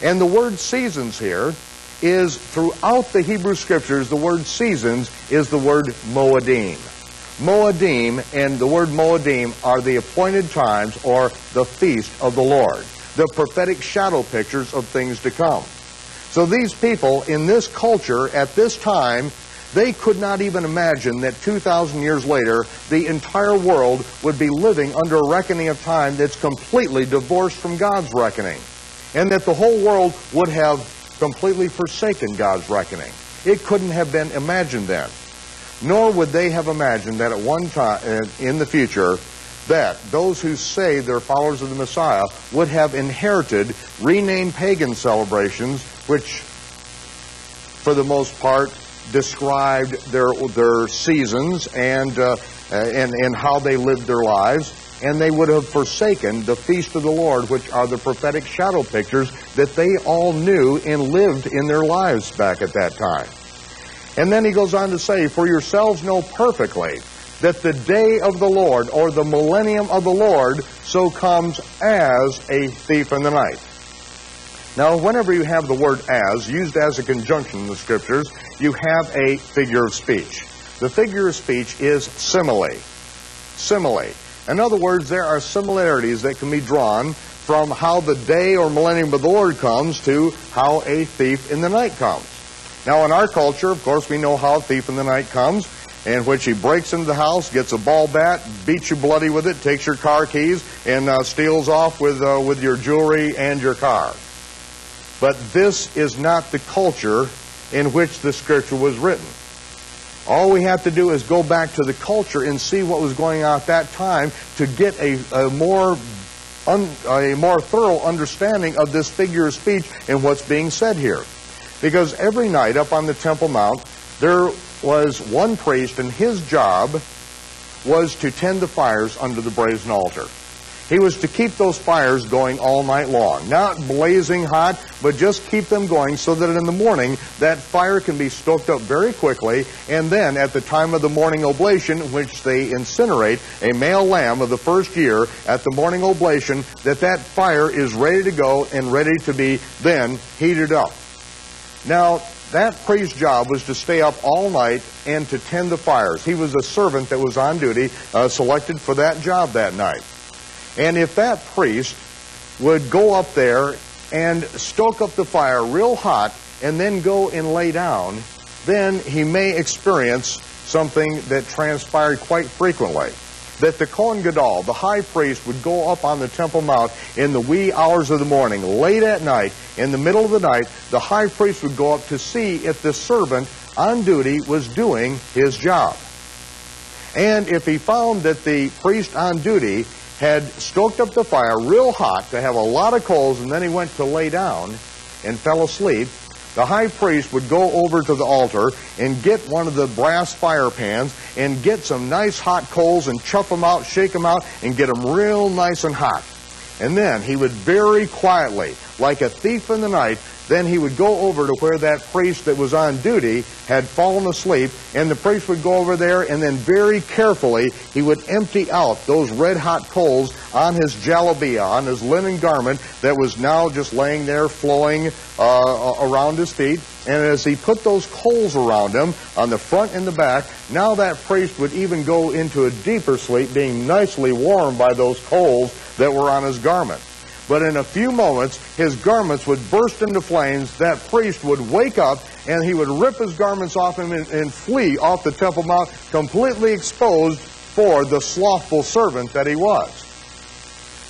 And the word seasons here is, throughout the Hebrew Scriptures, the word seasons is the word Moedim. Moedim and the word Moedim are the appointed times or the feast of the Lord, the prophetic shadow pictures of things to come. So these people in this culture at this time, they could not even imagine that 2,000 years later, the entire world would be living under a reckoning of time that's completely divorced from God's reckoning, and that the whole world would have completely forsaken God's reckoning. It couldn't have been imagined then. Nor would they have imagined that at one time in the future that those who say they're followers of the Messiah would have inherited renamed pagan celebrations, which for the most part described their seasons and how they lived their lives. And they would have forsaken the feast of the Lord, which are the prophetic shadow pictures that they all knew and lived in their lives back at that time. And then he goes on to say, for yourselves know perfectly that the day of the Lord, or the millennium of the Lord, so comes as a thief in the night. Now, whenever you have the word as, used as a conjunction in the Scriptures, you have a figure of speech. The figure of speech is simile. Simile. In other words, there are similarities that can be drawn from how the day or millennium of the Lord comes to how a thief in the night comes. Now, in our culture, of course, we know how a thief in the night comes, in which he breaks into the house, gets a ball bat, beats you bloody with it, takes your car keys, and steals off with your jewelry and your car. But this is not the culture in which the Scripture was written. All we have to do is go back to the culture and see what was going on at that time to get a more thorough understanding of this figure of speech and what's being said here. Because every night up on the Temple Mount, there was one priest, and his job was to tend the fires under the brazen altar. He was to keep those fires going all night long. Not blazing hot, but just keep them going so that in the morning that fire can be stoked up very quickly, and then at the time of the morning oblation, in which they incinerate a male lamb of the first year at the morning oblation, that fire is ready to go and ready to be then heated up. Now, that priest's job was to stay up all night and to tend the fires. He was a servant that was on duty, selected for that job that night. And if that priest would go up there and stoke up the fire real hot and then go and lay down, then he may experience something that transpired quite frequently. That the Kohen Gadol, the high priest, would go up on the Temple Mount in the wee hours of the morning, late at night, in the middle of the night. The high priest would go up to see if the servant on duty was doing his job. And if he found that the priest on duty had stoked up the fire real hot to have a lot of coals, and then he went to lay down and fell asleep, the high priest would go over to the altar and get one of the brass fire pans and get some nice hot coals and chuff them out, shake them out, and get them real nice and hot. And then he would very quietly, like a thief in the night, then he would go over to where that priest that was on duty had fallen asleep, and the priest would go over there, and then very carefully he would empty out those red-hot coals on his jalabia, on his linen garment that was now just laying there flowing around his feet. And as he put those coals around him on the front and the back, now that priest would even go into a deeper sleep, being nicely warmed by those coals that were on his garment. But in a few moments, his garments would burst into flames. That priest would wake up, and he would rip his garments off him and flee off the Temple Mount, completely exposed for the slothful servant that he was.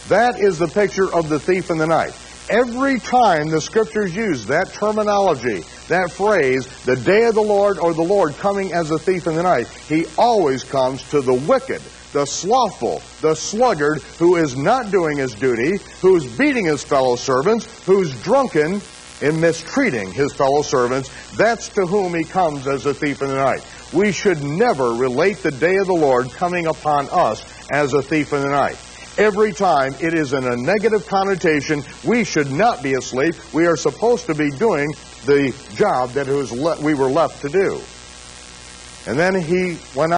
That is the picture of the thief in the night. Every time the Scriptures use that terminology, that phrase, the day of the Lord, or the Lord coming as a thief in the night, he always comes to the wicked, the slothful, the sluggard, who is not doing his duty, who's beating his fellow servants, who's drunken and mistreating his fellow servants. That's to whom he comes as a thief in the night. We should never relate the day of the Lord coming upon us as a thief in the night. Every time it is in a negative connotation, we should not be asleep. We are supposed to be doing the job that we were left to do. And then he went on.